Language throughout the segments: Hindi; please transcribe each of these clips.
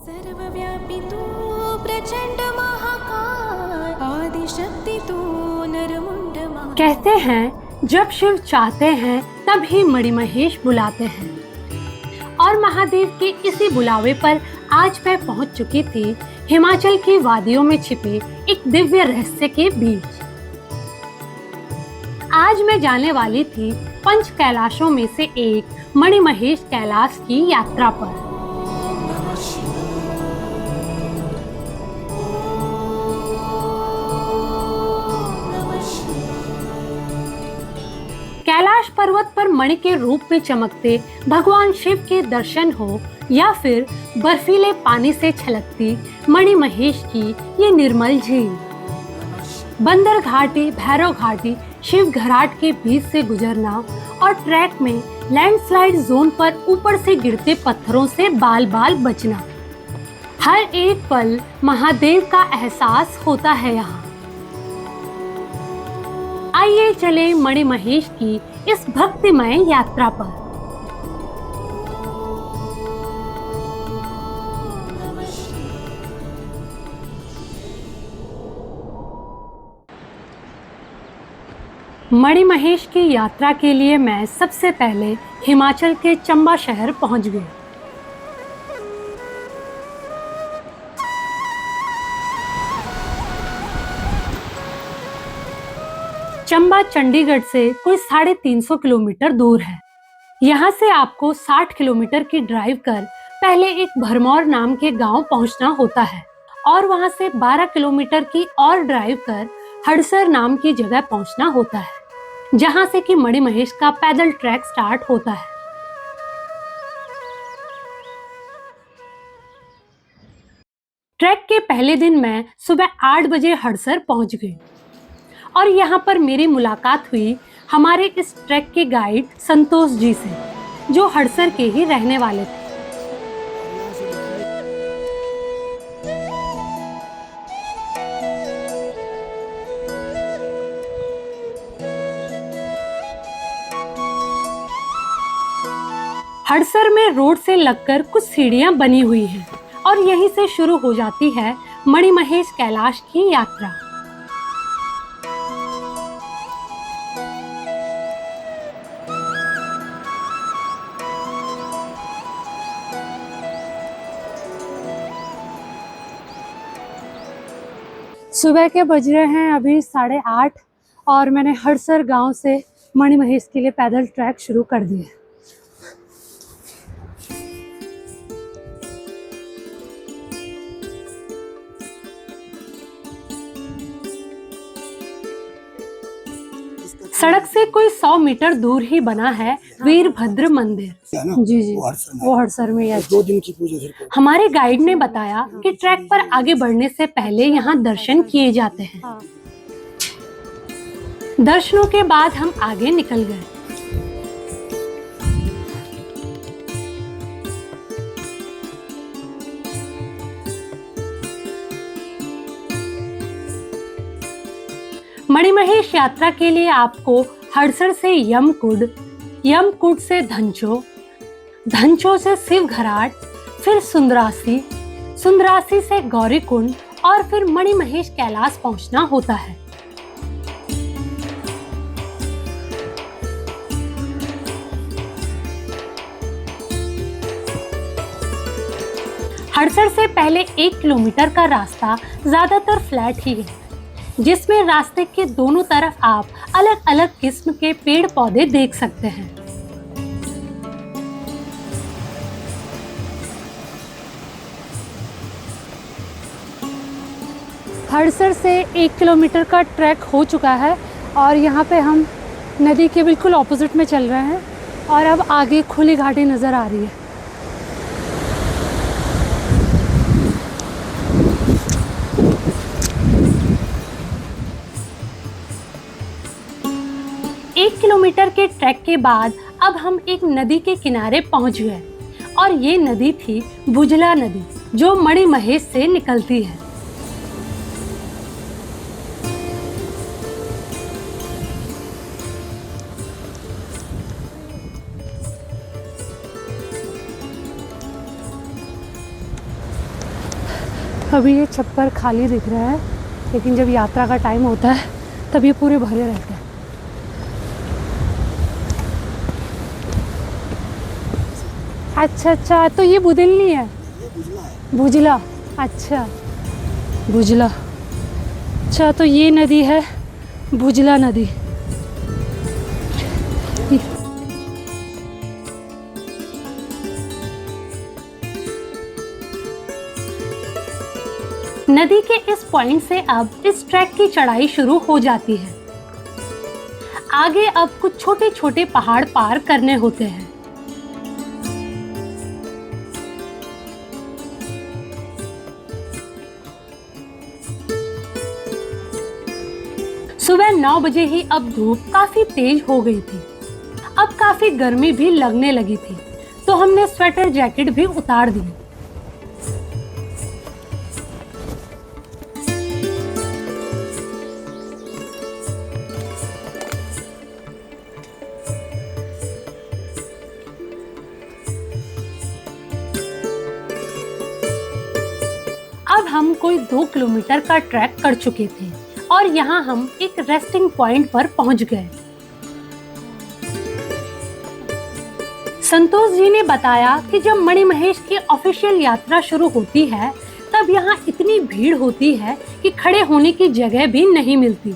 सर्वव्यापी तू प्रचंड महाकाय, आदिशक्ति तू नरमुंड महाकाय। कहते हैं जब शिव चाहते हैं तब ही मणिमहेश बुलाते हैं, और महादेव के इसी बुलावे पर आज मैं पहुंच चुकी थी हिमाचल की वादियों में छिपे एक दिव्य रहस्य के बीच। आज मैं जाने वाली थी पंच कैलाशों में से एक मणिमहेश कैलाश की यात्रा पर। कैलाश पर्वत पर मणि के रूप में चमकते भगवान शिव के दर्शन हो या फिर बर्फीले पानी से छलकती मणिमहेश की ये निर्मल झील, बंदर घाटी, भैरव घाटी, शिव घराट के बीच से गुजरना और ट्रैक में लैंडस्लाइड जोन पर ऊपर से गिरते पत्थरों से बाल बाल बचना, हर एक पल महादेव का एहसास होता है यहाँ। आइए चले मणिमहेश की इस भक्तिमय यात्रा पर। मणिमहेश की यात्रा के लिए मैं सबसे पहले हिमाचल के चंबा शहर पहुंच गई। चंबा चंडीगढ़ से कोई 350 किलोमीटर दूर है। यहाँ से आपको 60 किलोमीटर की ड्राइव कर पहले एक भरमौर नाम के गांव पहुंचना होता है, और वहां से 12 किलोमीटर की और ड्राइव कर हड़सर नाम की जगह पहुंचना होता है, जहां से कि मणिमहेश का पैदल ट्रैक स्टार्ट होता है। ट्रैक के पहले दिन मैं सुबह 8 बजे हड़सर पहुंच गई, और यहाँ पर मेरी मुलाकात हुई हमारे इस ट्रैक के गाइड संतोष जी से, जो हड़सर के ही रहने वाले थे। हड़सर में रोड से लगकर कुछ सीढ़ियां बनी हुई हैं, और यहीं से शुरू हो जाती है मणिमहेश कैलाश की यात्रा। सुबह के बज रहे हैं अभी 8:30, और मैंने हड़सर गांव से मणिमहेश के लिए पैदल ट्रैक शुरू कर दिया। सड़क से कोई 100 मीटर दूर ही बना है वीरभद्र मंदिर। जी जी, वो हड़सर में है। 2 दिन की पूजा। हमारे गाइड ने बताया कि ट्रैक पर आगे बढ़ने से पहले यहाँ दर्शन किए जाते हैं। दर्शनों के बाद हम आगे निकल गए। मणिमहेश यात्रा के लिए आपको हड़सर से यमकुंड, यमकुंड से धंचो, धंचो से शिव घराट, फिर सुंदरासी, सुंदरासी से गौरीकुंड, और फिर मणिमहेश कैलाश पहुंचना होता है। हड़सर से पहले 1 किलोमीटर का रास्ता ज्यादातर फ्लैट ही है, जिसमें रास्ते के दोनों तरफ आप अलग अलग किस्म के पेड़ पौधे देख सकते हैं। हड़सर से 1 किलोमीटर का ट्रैक हो चुका है, और यहाँ पे हम नदी के बिल्कुल ऑपोजिट में चल रहे हैं, और अब आगे खुली घाटी नज़र आ रही है। एक किलोमीटर के ट्रैक के बाद अब हम एक नदी के किनारे पहुंच गए, और ये नदी थी बुझला नदी, जो मणिमहेश से निकलती है। अभी ये छप्पर खाली दिख रहा है, लेकिन जब यात्रा का टाइम होता है तब ये पूरे भरे रहते हैं। अच्छा अच्छा, तो ये बुदलनी है? भुजला। अच्छा, भुजला। अच्छा, तो ये नदी है भुजला नदी। नदी के इस पॉइंट से अब इस ट्रैक की चढ़ाई शुरू हो जाती है। आगे अब कुछ छोटे छोटे पहाड़ पार करने होते हैं। सुबह 9 बजे ही अब धूप काफी तेज हो गई थी। अब काफी गर्मी भी लगने लगी थी, तो हमने स्वेटर जैकेट भी उतार दी। अब हम कोई 2 किलोमीटर का ट्रैक कर चुके थे और यहाँ हम एक रेस्टिंग पॉइंट पर पहुंच गए। संतोष जी ने बताया कि जब मणिमहेश की ऑफिशियल यात्रा शुरू होती है तब यहाँ इतनी भीड़ होती है कि खड़े होने की जगह भी नहीं मिलती।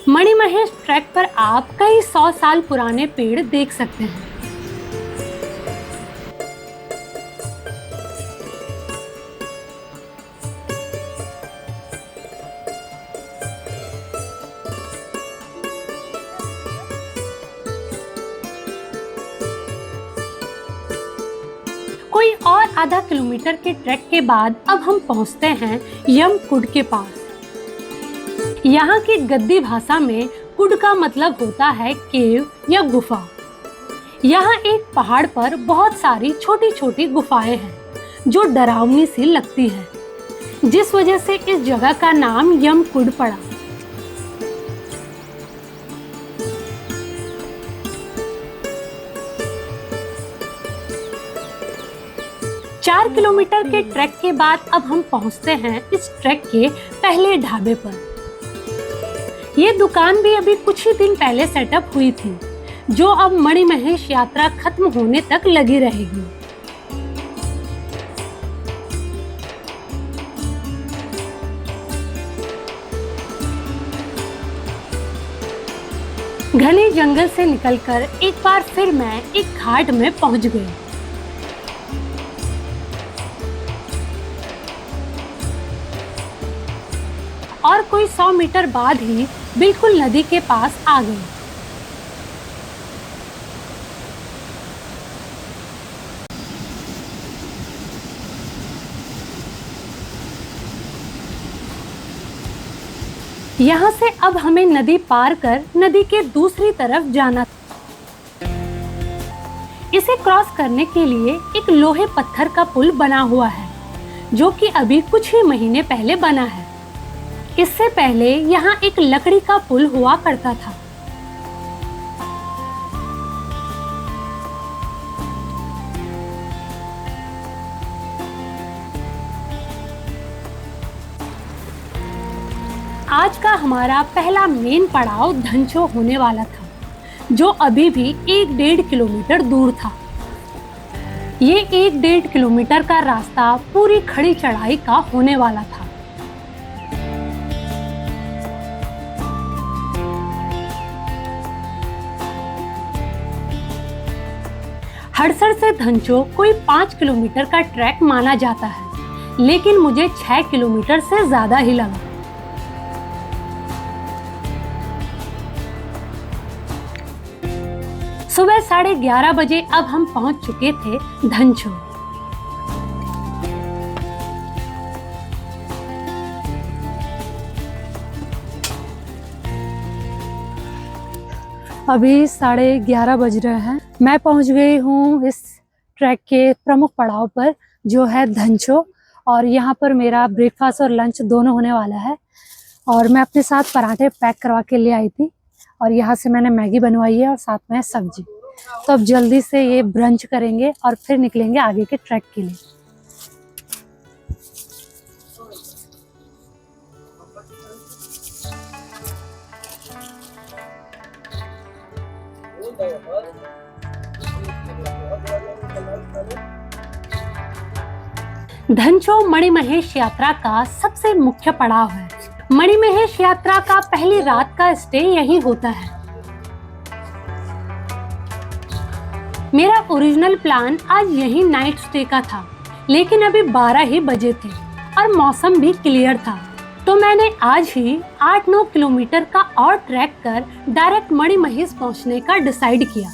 मणिमहेश ट्रैक पर आप कई 100 साल पुराने पेड़ देख सकते हैं। कोई और आधा किलोमीटर के ट्रैक के बाद अब हम पहुंचते हैं यमकुंड के पास। यहाँ की गद्दी भाषा में कुंड का मतलब होता है केव या गुफा। यहाँ एक पहाड़ पर बहुत सारी छोटी छोटी गुफाएं हैं जो डरावनी सी लगती है, जिस वजह से इस जगह का नाम यमकुंड पड़ा। चार किलोमीटर के ट्रैक के बाद अब हम पहुंचते हैं इस ट्रैक के पहले ढाबे पर। ये दुकान भी अभी कुछ ही दिन पहले सेटअप हुई थी, जो अब मणिमहेश यात्रा खत्म होने तक लगी रहेगी। घने जंगल से निकलकर एक बार फिर मैं एक घाट में पहुंच गई। और कोई 100 मीटर बाद ही बिल्कुल नदी के पास आ गए। यहाँ से अब हमें नदी पार कर नदी के दूसरी तरफ जाना था। इसे क्रॉस करने के लिए एक लोहे पत्थर का पुल बना हुआ है, जो कि अभी कुछ ही महीने पहले बना है। इससे पहले यहाँ एक लकड़ी का पुल हुआ करता था। आज का हमारा पहला मेन पड़ाव धनचो होने वाला था, जो अभी भी 1-1.5 किलोमीटर दूर था। ये 1-1.5 किलोमीटर का रास्ता पूरी खड़ी चढ़ाई का होने वाला था। हड़सर से धनचो कोई 5 किलोमीटर का ट्रैक माना जाता है, लेकिन मुझे 6 किलोमीटर से ज्यादा ही लगा। सुबह 11:30 बजे अब हम पहुंच चुके थे धनचो। अभी 11:30 बज रहे हैं। मैं पहुंच गई हूँ इस ट्रैक के प्रमुख पड़ाव पर, जो है धनचो। और यहाँ पर मेरा ब्रेकफास्ट और लंच दोनों होने वाला है। और मैं अपने साथ पराठे पैक करवा के ले आई थी और यहाँ से मैंने मैगी बनवाई है और साथ में है सब्जी। तो अब जल्दी से ये ब्रंच करेंगे और फिर निकलेंगे आगे के ट्रैक के लिए। धनचो मणिमहेश यात्रा का सबसे मुख्य पड़ाव है। मणिमहेश यात्रा का पहली रात का स्टे यही होता है। मेरा ओरिजिनल प्लान आज यही नाइट स्टे का था, लेकिन अभी 12 ही बजे थे और मौसम भी क्लियर था, तो मैंने आज ही 8-9 किलोमीटर का और ट्रैक कर डायरेक्ट मणिमहेश पहुंचने का डिसाइड किया।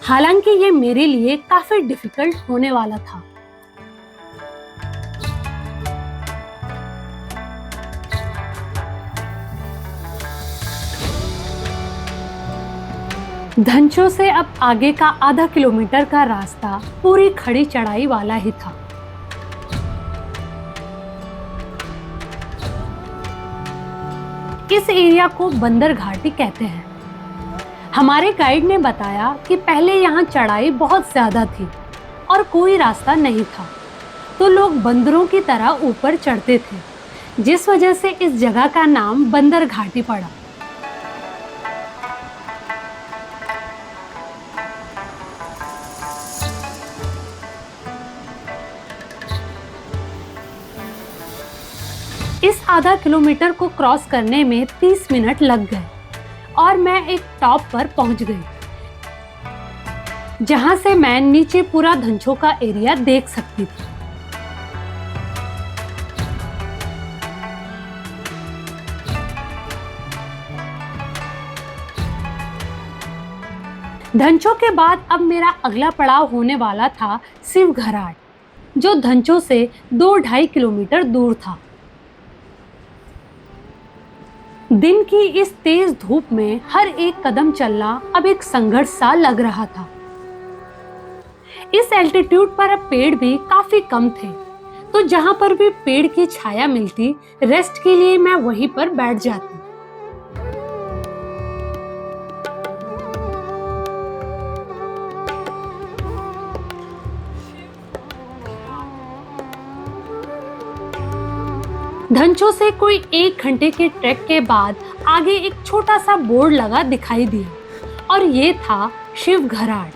हालांकि ये मेरे लिए काफी डिफिकल्ट होने वाला था। धनचो से अब आगे का आधा किलोमीटर का रास्ता पूरी खड़ी चढ़ाई वाला ही था। इस एरिया को बंदर घाटी कहते हैं। हमारे गाइड ने बताया कि पहले यहाँ चढ़ाई बहुत ज्यादा थी और कोई रास्ता नहीं था, तो लोग बंदरों की तरह ऊपर चढ़ते थे, जिस वजह से इस जगह का नाम बंदर घाटी पड़ा। इस आधा किलोमीटर को क्रॉस करने में 30 मिनट लग गए और मैं एक टॉप पर पहुंच गई, जहां से मैं नीचे पूरा धनचो का एरिया देख सकती थी। धनचो के बाद अब मेरा अगला पड़ाव होने वाला था शिवघराट, जो धनचो से 2-2.5 किलोमीटर दूर था। दिन की इस तेज धूप में हर एक कदम चलना अब एक संघर्ष सा लग रहा था। इस एल्टीट्यूड पर अब पेड़ भी काफी कम थे, तो जहां पर भी पेड़ की छाया मिलती, रेस्ट के लिए मैं वहीं पर बैठ जाती। धनचो से कोई 1 घंटे के ट्रैक के बाद आगे एक छोटा सा बोर्ड लगा दिखाई दिया और ये था शिवघराट।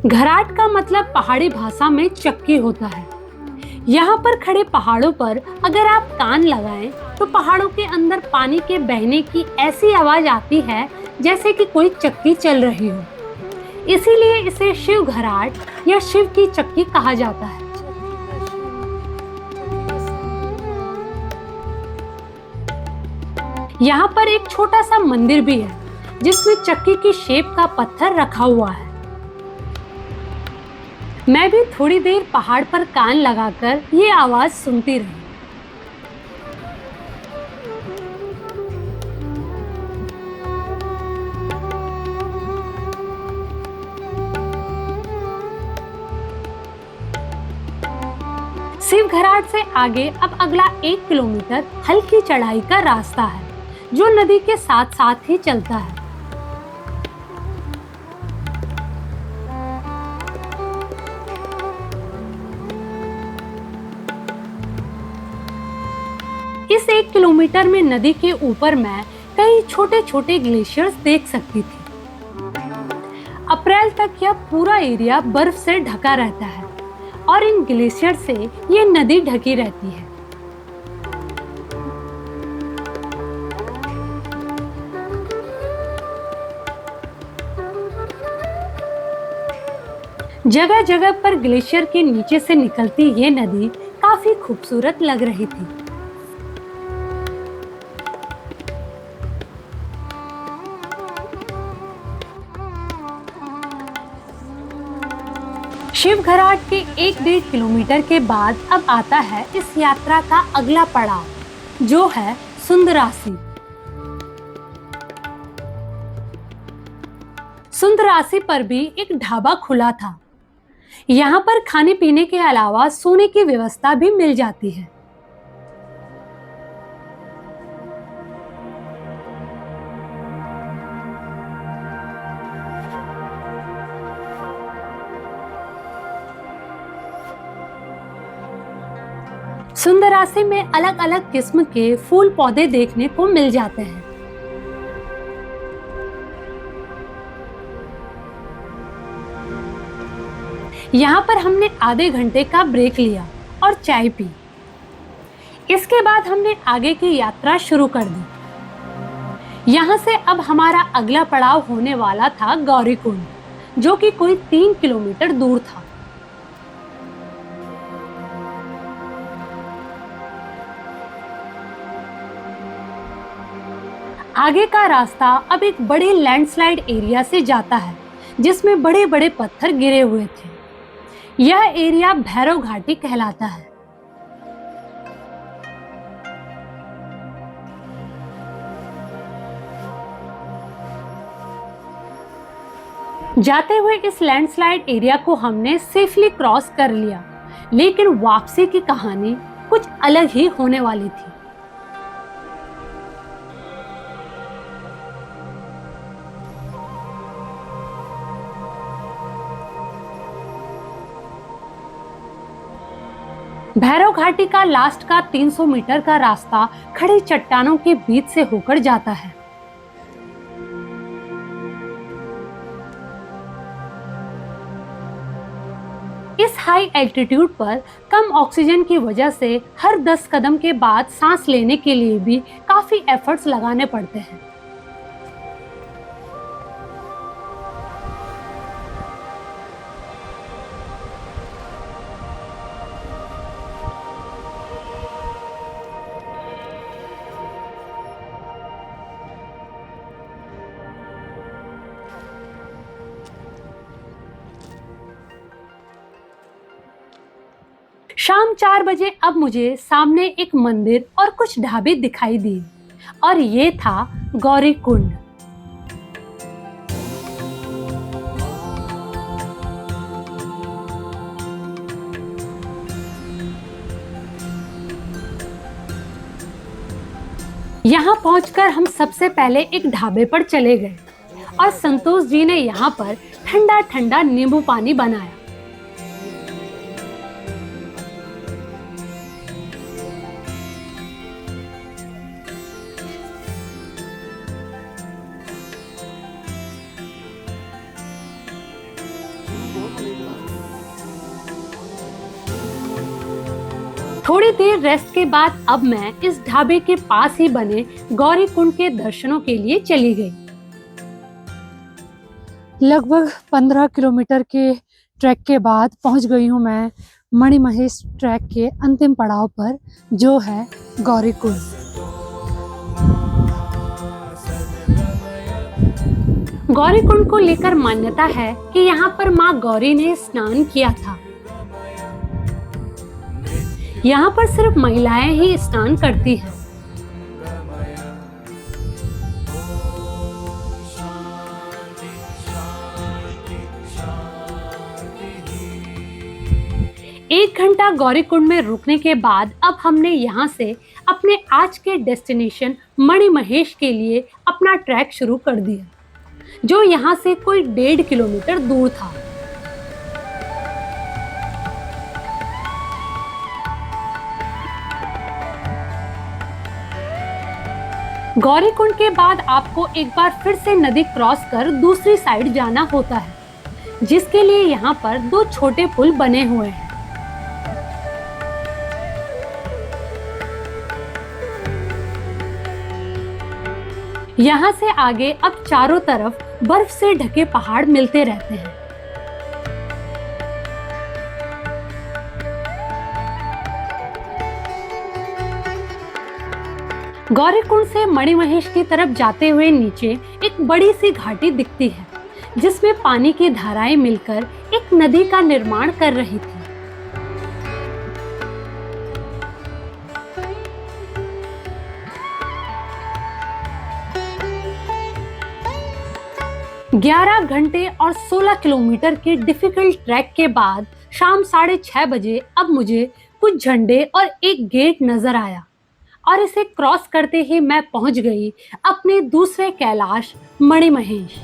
घराट का मतलब पहाड़ी भाषा में चक्की होता है। यहाँ पर खड़े पहाड़ों पर अगर आप कान लगाएं तो पहाड़ों के अंदर पानी के बहने की ऐसी आवाज आती है जैसे कि कोई चक्की चल रही हो। इसीलिए इसे शिवघराट या शिव की चक्की कहा जाता है। यहाँ पर एक छोटा सा मंदिर भी है, जिसमें चक्की की शेप का पत्थर रखा हुआ है। मैं भी थोड़ी देर पहाड़ पर कान लगाकर ये आवाज सुनती रही। शिवघराट से आगे अब अगला 1 किलोमीटर हल्की चढ़ाई का रास्ता है, जो नदी के साथ साथ ही चलता है। इस 1 किलोमीटर में नदी के ऊपर मैं कई छोटे छोटे ग्लेशियर्स देख सकती थी। अप्रैल तक यह पूरा एरिया बर्फ से ढका रहता है और इन ग्लेशियर से ये नदी ढकी रहती है। जगह जगह पर ग्लेशियर के नीचे से निकलती ये नदी काफी खूबसूरत लग रही थी। शिवघराट के 1-1.5 किलोमीटर के बाद अब आता है इस यात्रा का अगला पड़ाव, जो है सुंदरासी। सुंदरासी पर भी एक ढाबा खुला था। यहाँ पर खाने पीने के अलावा सोने की व्यवस्था भी मिल जाती है। सुंदरासी में अलग अलग किस्म के फूल पौधे देखने को मिल जाते हैं। यहाँ पर हमने आधे घंटे का ब्रेक लिया और चाय पी। इसके बाद हमने आगे की यात्रा शुरू कर दी। यहाँ से अब हमारा अगला पड़ाव होने वाला था गौरीकुंड, जो कि कोई 3 किलोमीटर दूर था। आगे का रास्ता अब एक बड़े लैंडस्लाइड एरिया से जाता है, जिसमें बड़े बड़े पत्थर गिरे हुए थे। यह एरिया भैरव घाटी कहलाता है। जाते हुए इस लैंडस्लाइड एरिया को हमने सेफली क्रॉस कर लिया, लेकिन वापसी की कहानी कुछ अलग ही होने वाली थी। भैरव घाटी का लास्ट का 300 मीटर का रास्ता खड़ी चट्टानों के बीच से होकर जाता है। इस हाई एल्टीट्यूड पर कम ऑक्सीजन की वजह से हर 10 कदम के बाद सांस लेने के लिए भी काफी एफर्ट्स लगाने पड़ते हैं। शाम 4 बजे अब मुझे सामने एक मंदिर और कुछ ढाबे दिखाई दिए, और ये था गौरीकुंड। यहाँ पहुंचकर हम सबसे पहले एक ढाबे पर चले गए और संतोष जी ने यहाँ पर ठंडा ठंडा नींबू पानी बनाया। थोड़ी देर रेस्ट के बाद अब मैं इस ढाबे के पास ही बने गौरीकुंड के दर्शनों के लिए चली गई। लगभग 15 किलोमीटर के ट्रैक के बाद पहुंच गई हूं मैं मणिमहेश ट्रैक के अंतिम पड़ाव पर, जो है गौरीकुंड। गौरीकुंड को लेकर मान्यता है कि यहाँ पर माँ गौरी ने स्नान किया था। यहाँ पर सिर्फ महिलाएं ही स्नान करती हैं। एक घंटा गौरीकुंड में रुकने के बाद अब हमने यहाँ से अपने आज के डेस्टिनेशन मणिमहेश के लिए अपना ट्रैक शुरू कर दिया, जो यहाँ से कोई 1.5 किलोमीटर दूर था। गौरीकुंड के बाद आपको एक बार फिर से नदी क्रॉस कर दूसरी साइड जाना होता है, जिसके लिए यहाँ पर 2 छोटे पुल बने हुए हैं। यहाँ से आगे अब चारों तरफ बर्फ से ढके पहाड़ मिलते रहते हैं। गौरीकुंड से मणिमहेश की तरफ जाते हुए नीचे एक बड़ी सी घाटी दिखती है, जिसमें पानी की धाराएं मिलकर एक नदी का निर्माण कर रही थी। ग्यारह घंटे और 16 किलोमीटर के डिफिकल्ट ट्रैक के बाद शाम 6:30 बजे अब मुझे कुछ झंडे और एक गेट नजर आया और इसे क्रॉस करते ही मैं पहुंच गई अपने दूसरे कैलाश मणिमहेश।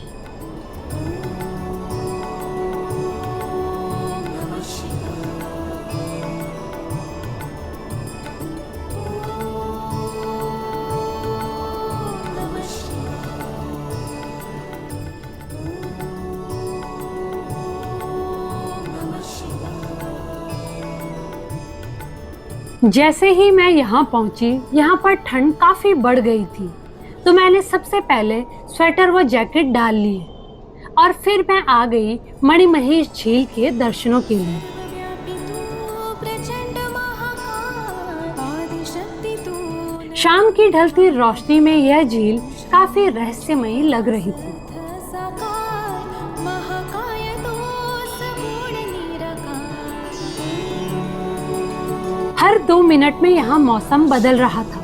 जैसे ही मैं यहाँ पहुंची, यहाँ पर ठंड काफी बढ़ गई थी, तो मैंने सबसे पहले स्वेटर व जैकेट डाल लिए और फिर मैं आ गई मणिमहेश झील के दर्शनों के लिए। सर्वव्यापी तू प्रचंड महाकाय आदिशक्ति तू शाम की ढलती रोशनी में यह झील काफी रहस्यमयी लग रही थी। साकार महाकाय तू सगुण निराकार। हर 2 मिनट में यहाँ मौसम बदल रहा था।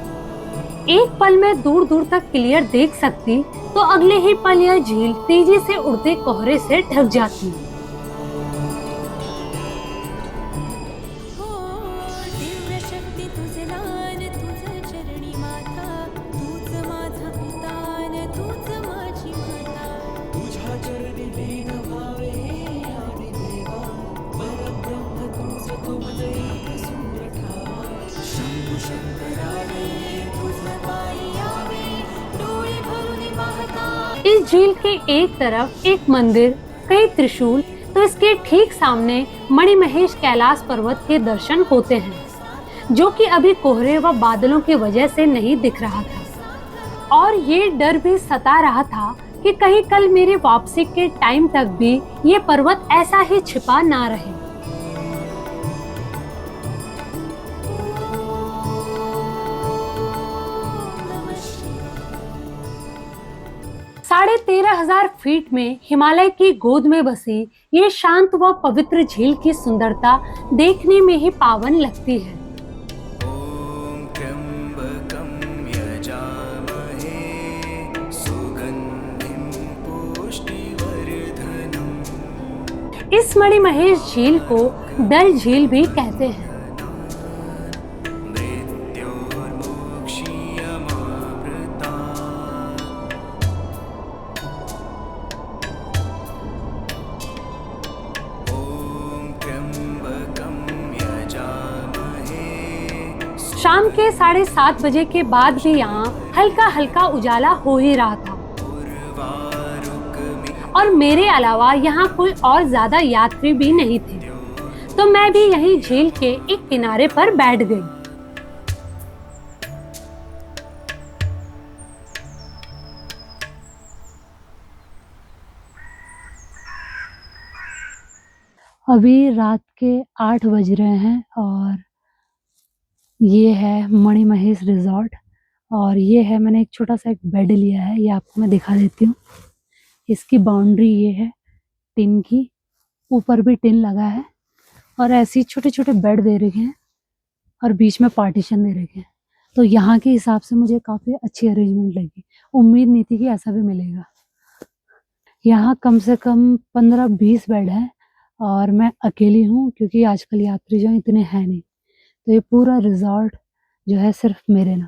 एक पल में दूर दूर तक क्लियर देख सकती, तो अगले ही पल यह झील तेजी से उड़ते कोहरे से ढक जाती। हो दिव्य शक्ती तुझे लान तुझ चरणी माता तूच माझा पितान तूच माझी माता। तुझ्या चरणी लीन व्हावे हे आदि देवा परब्रह्म तुझ तुझ एक सूर ठावा शंभू शंकराने तुझ पायी यावे डोळे भरून पाहता। इस झील के एक तरफ एक मंदिर, कई त्रिशूल, तो इसके ठीक सामने मणिमहेश कैलाश पर्वत के दर्शन होते हैं, जो कि अभी कोहरे व बादलों की वजह से नहीं दिख रहा था। और ये डर भी सता रहा था कि कहीं कल मेरी वापसी के टाइम तक भी ये पर्वत ऐसा ही छिपा ना रहे। साढ़े 13,000 फीट में हिमालय की गोद में बसी ये शांत व पवित्र झील की सुंदरता देखने में ही पावन लगती है। ॐ त्र्यम्बकं यजामहे सुगन्धिं पुष्टिवर्धनम्। इस मणिमहेश झील को डल झील भी कहते हैं। शाम के 7:30 बजे के बाद भी यहाँ हल्का हल्का उजाला हो ही रहा था और मेरे अलावा यहाँ कोई और ज्यादा यात्री भी नहीं थे, तो मैं भी यहीं झील के एक किनारे पर बैठ गई। अभी रात के 8 बज रहे हैं और ये है मणिमहेश रिजॉर्ट और ये है, मैंने एक छोटा सा एक बेड लिया है, ये आपको मैं दिखा देती हूँ। इसकी बाउंड्री ये है टिन की, ऊपर भी टिन लगा है और ऐसे छोटे छोटे बेड दे रखे हैं और बीच में पार्टीशन दे रखे हैं। तो यहाँ के हिसाब से मुझे काफ़ी अच्छी अरेंजमेंट लगी, उम्मीद नहीं थी कि ऐसा भी मिलेगा। यहाँ कम से कम 15-20 बेड है और मैं अकेली हूँ क्योंकि आजकल यात्री जो इतने हैं नहीं, तो ये पूरा रिजॉर्ट जो है सिर्फ मेरे नाम।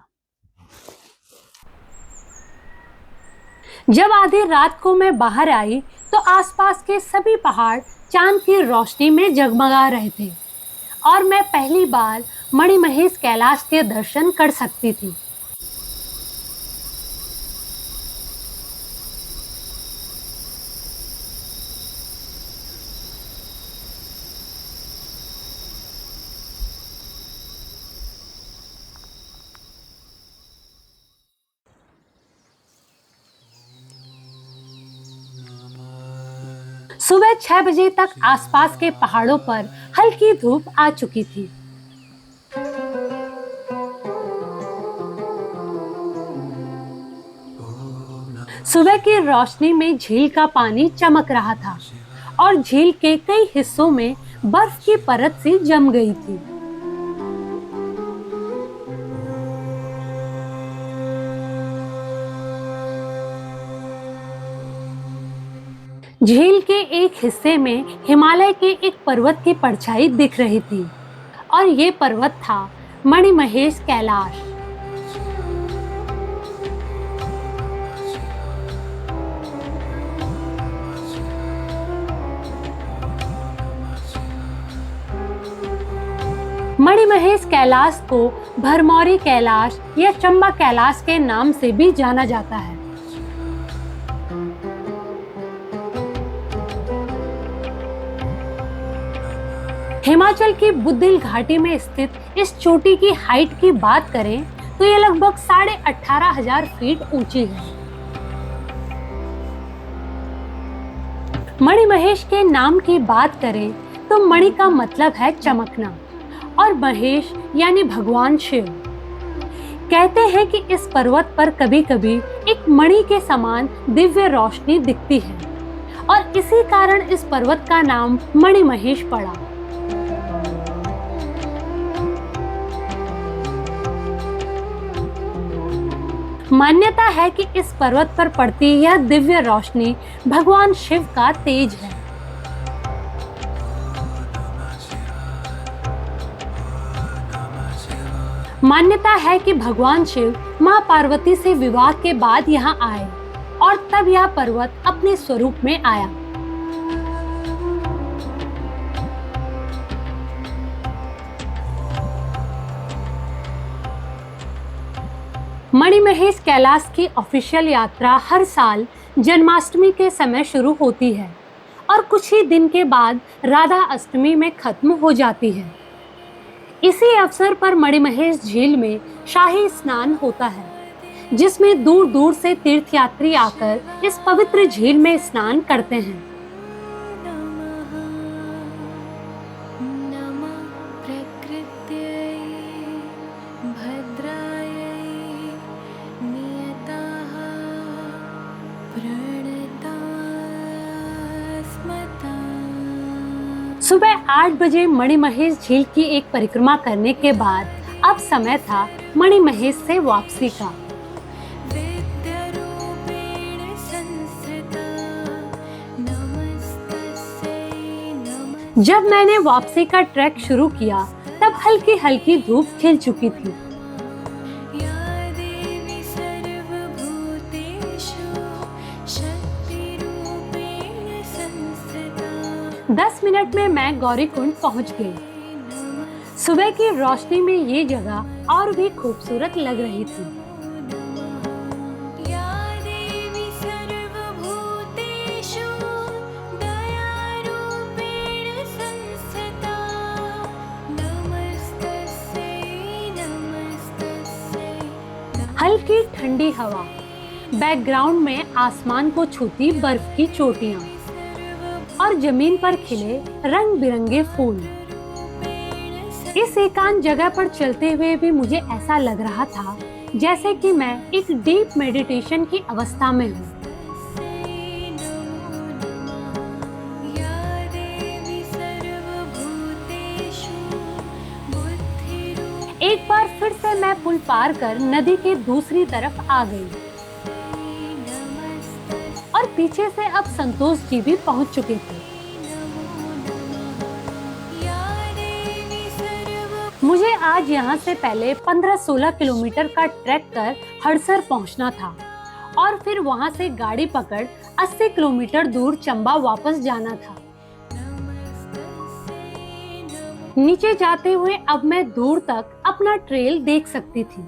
जब आधी रात को मैं बाहर आई तो आसपास के सभी पहाड़ चांद की रोशनी में जगमगा रहे थे और मैं पहली बार मणिमहेश कैलाश के दर्शन कर सकती थी। सुबह 6 बजे तक आसपास के पहाड़ों पर हल्की धूप आ चुकी थी। सुबह की रोशनी में झील का पानी चमक रहा था और झील के कई हिस्सों में बर्फ की परत सी जम गई थी। झील के एक हिस्से में हिमालय के एक पर्वत की परछाई दिख रही थी और ये पर्वत था मणिमहेश कैलाश। मणिमहेश कैलाश को भरमौरी कैलाश या चंबा कैलाश के नाम से भी जाना जाता है। हिमाचल की बुद्धिल घाटी में स्थित इस चोटी की हाइट की बात करें तो ये लगभग 18,500 फीट ऊंची है। मणिमहेश के नाम की बात करें तो मणि का मतलब है चमकना और महेश यानी भगवान शिव। कहते हैं कि इस पर्वत पर कभी-कभी एक मणि के समान दिव्य रोशनी दिखती है और इसी कारण इस पर्वत का नाम मणिमहेश पड़ा। मान्यता है कि इस पर्वत पर पड़ती यह दिव्य रोशनी भगवान शिव का तेज है। मान्यता है कि भगवान शिव मां पार्वती से विवाह के बाद यहाँ आए और तब यह पर्वत अपने स्वरूप में आया। मणिमहेश कैलाश की ऑफिशियल यात्रा हर साल जन्माष्टमी के समय शुरू होती है और कुछ ही दिन के बाद राधा अष्टमी में खत्म हो जाती है। इसी अवसर पर मणिमहेश झील में शाही स्नान होता है, जिसमें दूर दूर से तीर्थयात्री आकर इस पवित्र झील में स्नान करते हैं। सुबह 8 बजे मणिमहेश झील की एक परिक्रमा करने के बाद अब समय था मणिमहेश से वापसी का। जब मैंने वापसी का ट्रैक शुरू किया तब हल्की हल्की धूप खिल चुकी थी। दस मिनट में मैं गौरीकुंड पहुंच गई। सुबह की रोशनी में ये जगह और भी खूबसूरत लग रही थी। हल्की ठंडी हवा, बैकग्राउंड में आसमान को छूती बर्फ की चोटियां और जमीन पर खिले रंग बिरंगे फूल। इस एकांत जगह पर चलते हुए भी मुझे ऐसा लग रहा था जैसे कि मैं एक डीप मेडिटेशन की अवस्था में हूँ। एक बार फिर से मैं पुल पार कर नदी के दूसरी तरफ आ गई और पीछे से अब संतोष जी भी पहुंच चुके थे। मुझे आज यहाँ से पहले 15-16 किलोमीटर का ट्रैक कर हड़सर पहुंचना था और फिर वहां से गाड़ी पकड़ 80 किलोमीटर दूर चंबा वापस जाना था। नीचे जाते हुए अब मैं दूर तक अपना ट्रेल देख सकती थी।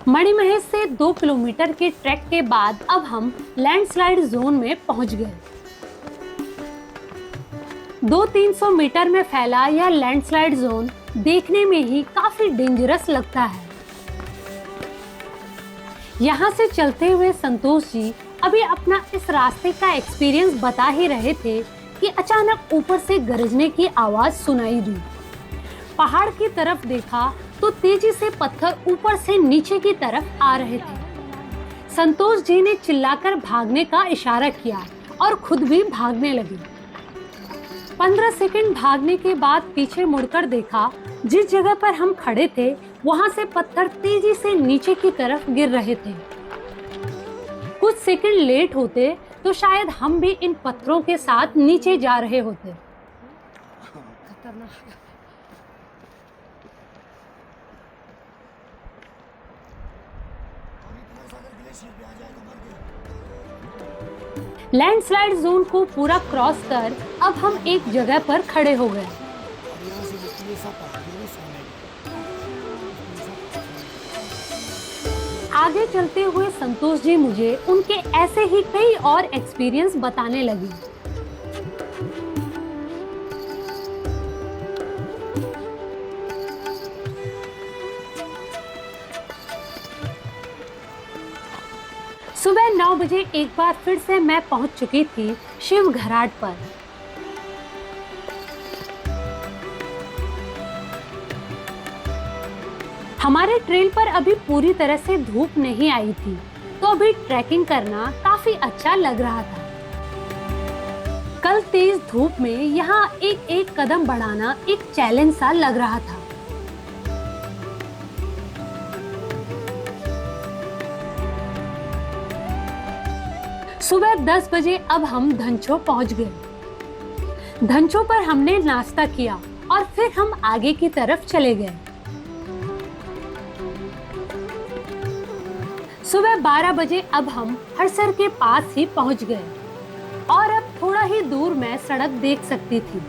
मणिमहेश से 2 किलोमीटर के ट्रैक के बाद अब हम लैंडस्लाइड जोन में पहुंच गए। 200-300 मीटर में फैला यह लैंडस्लाइड जोन देखने में ही काफी डेंजरस लगता है। यहाँ से चलते हुए संतोष जी अभी अपना इस रास्ते का एक्सपीरियंस बता ही रहे थे कि अचानक ऊपर से गरजने की आवाज सुनाई दी। पहाड़ की तरफ देखा तो तेजी से पत्थर ऊपर से नीचे की तरफ आ रहे थे संतोष जी ने चिल्लाकर भागने का इशारा किया और खुद भी भागने लगे। 15 सेकंड भागने के बाद पीछे मुड़कर देखा, जिस जगह पर हम खड़े थे वहां से पत्थर तेजी से नीचे की तरफ गिर रहे थे। कुछ सेकंड लेट होते तो शायद हम भी इन पत्थरों के साथ नीचे जा रहे होते। लैंडस्लाइड जोन को पूरा क्रॉस कर अब हम एक जगह पर खड़े हो गए। आगे चलते हुए संतोष जी मुझे उनके ऐसे ही कई और एक्सपीरियंस बताने लगे। सुबह 9 बजे एक बार फिर से मैं पहुंच चुकी थी शिव घाट पर। हमारे ट्रेल पर अभी पूरी तरह से धूप नहीं आई थी, तो अभी ट्रैकिंग करना काफी अच्छा लग रहा था। कल तेज धूप में यहाँ एक कदम बढ़ाना एक चैलेंज सा लग रहा था। सुबह 10 बजे अब हम धनछो पहुंच गए। धनछो पर हमने नाश्ता किया और फिर हम आगे की तरफ चले गए। सुबह 12 बजे अब हम हड़सर के पास ही पहुंच गए और अब थोड़ा ही दूर मैं सड़क देख सकती थी।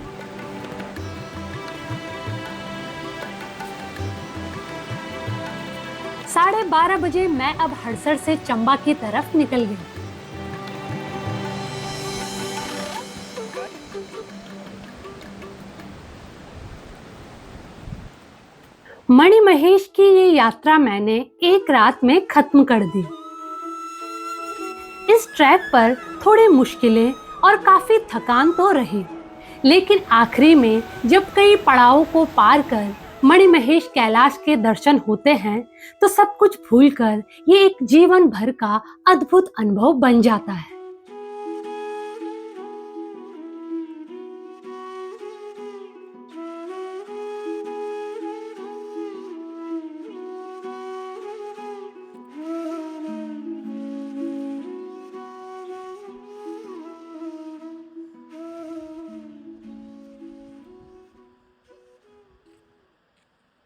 साढ़े 12 बजे मैं अब हड़सर से चंबा की तरफ निकल गई। मणि महेश की ये यात्रा मैंने एक रात में खत्म कर दी। इस ट्रैक पर थोड़ी मुश्किलें और काफी थकान तो रही, लेकिन आखिरी में जब कई पड़ावों को पार कर मणि महेश कैलाश के दर्शन होते हैं तो सब कुछ भूलकर ये एक जीवन भर का अद्भुत अनुभव बन जाता है।